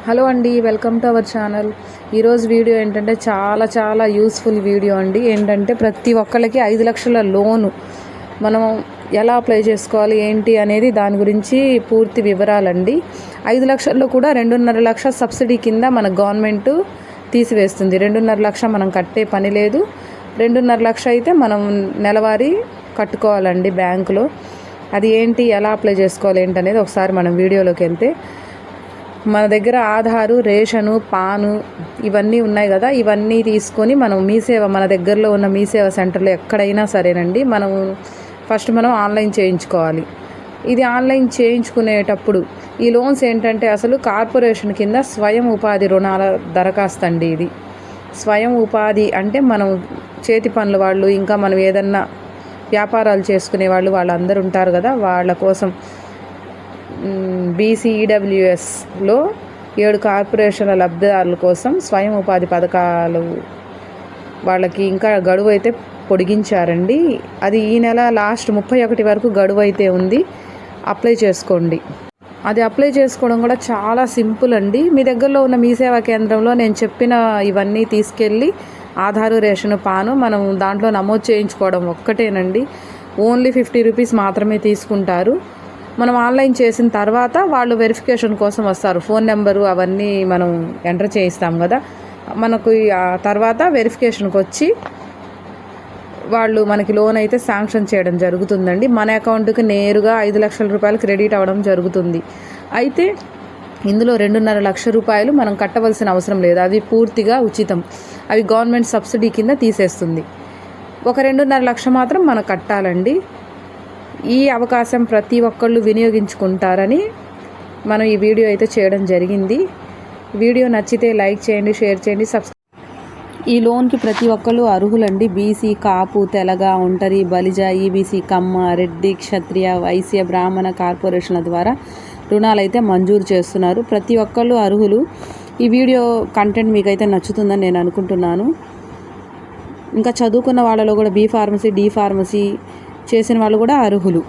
Hello అండి, welcome to our channel. ఈరోజు video ఏంటంటే చాలా యూస్ఫుల్ వీడియో అండి. ఏంటంటే ప్రతి ఒక్కళ్ళకి 5 లక్షల లోను మనం ఎలా అప్లై చేసుకోవాలి ఏంటి అనేది దాని గురించి పూర్తి వివరాలండి. 5 లక్షల్లో కూడా 2.5 లక్ష సబ్సిడీ కింద మన గవర్నమెంట్ తీసివేస్తుంది. 2.5 లక్ష మనం కట్టే పని లేదు. 2.5 లక్ష అయితే మనం నెలవారీ కట్టుకోవాలండి బ్యాంకులో. అది ఏంటి, ఎలా అప్లై చేసుకోవాలి ఏంటనేది ఒకసారి మనం వీడియోలోకి వెళ్తే, మన దగ్గర ఆధారు, రేషను, పాను ఇవన్నీ ఉన్నాయి కదా. ఇవన్నీ తీసుకొని మనం మీసేవ, మన దగ్గరలో ఉన్న మీసేవ సెంటర్లో ఎక్కడైనా సరేనండి, మనం ఆన్లైన్ చేయించుకోవాలి. ఇది ఆన్లైన్ చేయించుకునేటప్పుడు ఈ లోన్స్ ఏంటంటే అసలు కార్పొరేషన్ కింద స్వయం ఉపాధి రుణాల దరఖాస్తు అండి. ఇది స్వయం ఉపాధి అంటే మనం చేతి పనుల వాళ్ళు, ఇంకా మనం ఏదన్నా వ్యాపారాలు చేసుకునే వాళ్ళందరూ ఉంటారు కదా, వాళ్ళ కోసం BCEWSలో 7 కార్పొరేషన్ల లబ్ధిదారుల కోసం స్వయం ఉపాధి పథకాలు వాళ్ళకి ఇంకా గడువు అయితే పొడిగించారండి. అది ఈ నెల లాస్ట్ 31 వరకు గడువు అయితే ఉంది. అప్లై చేసుకోండి. అది అప్లై చేసుకోవడం కూడా చాలా సింపుల్ అండి. మీ దగ్గరలో ఉన్న మీ సేవా కేంద్రంలో నేను చెప్పిన ఇవన్నీ తీసుకెళ్ళి ఆధారు, రేషను, పాను మనం దాంట్లో నమోదు చేయించుకోవడం ఒక్కటేనండి. ఓన్లీ 50 రూపీస్ మాత్రమే తీసుకుంటారు. మనం ఆన్లైన్ చేసిన తర్వాత వాళ్ళు వెరిఫికేషన్ కోసం వస్తారు. ఫోన్ నెంబరు అవన్నీ మనం ఎంటర్ చేయిస్తాం కదా, మనకు ఆ తర్వాత వెరిఫికేషన్కి వచ్చి వాళ్ళు మనకి లోన్ అయితే శాంక్షన్ చేయడం జరుగుతుందండి. మన అకౌంట్కి నేరుగా 5 లక్షల రూపాయలు క్రెడిట్ అవ్వడం జరుగుతుంది. అయితే ఇందులో 2.5 లక్షల రూపాయలు మనం కట్టవలసిన అవసరం లేదు. అవి పూర్తిగా ఉచితం. అవి గవర్నమెంట్ సబ్సిడీ కింద తీసేస్తుంది. ఒక 2.5 లక్ష మాత్రం మనం కట్టాలండి. ఈ అవకాశం ప్రతి ఒక్కళ్ళు వినియోగించుకుంటారని మనం ఈ వీడియో అయితే చేయడం జరిగింది. వీడియో నచ్చితే లైక్ చేయండి, షేర్ చేయండి, ఈ లోన్కి ప్రతి ఒక్కళ్ళు అర్హులండి. బీసీ, కాపు, తెలగ, ఒంటరి, బలిజ, ఈబీసీ, కమ్మ, రెడ్డి, క్షత్రియ, వైశ్య, బ్రాహ్మణ కార్పొరేషన్ల ద్వారా రుణాలు అయితే మంజూరు చేస్తున్నారు. ప్రతి ఒక్కళ్ళు అర్హులు. ఈ వీడియో కంటెంట్ మీకైతే నచ్చుతుందని నేను అనుకుంటున్నాను. ఇంకా చదువుకున్న వాళ్ళలో కూడా B ఫార్మసీ, D ఫార్మసీ చేసిన వాళ్ళు కూడా అర్హులు.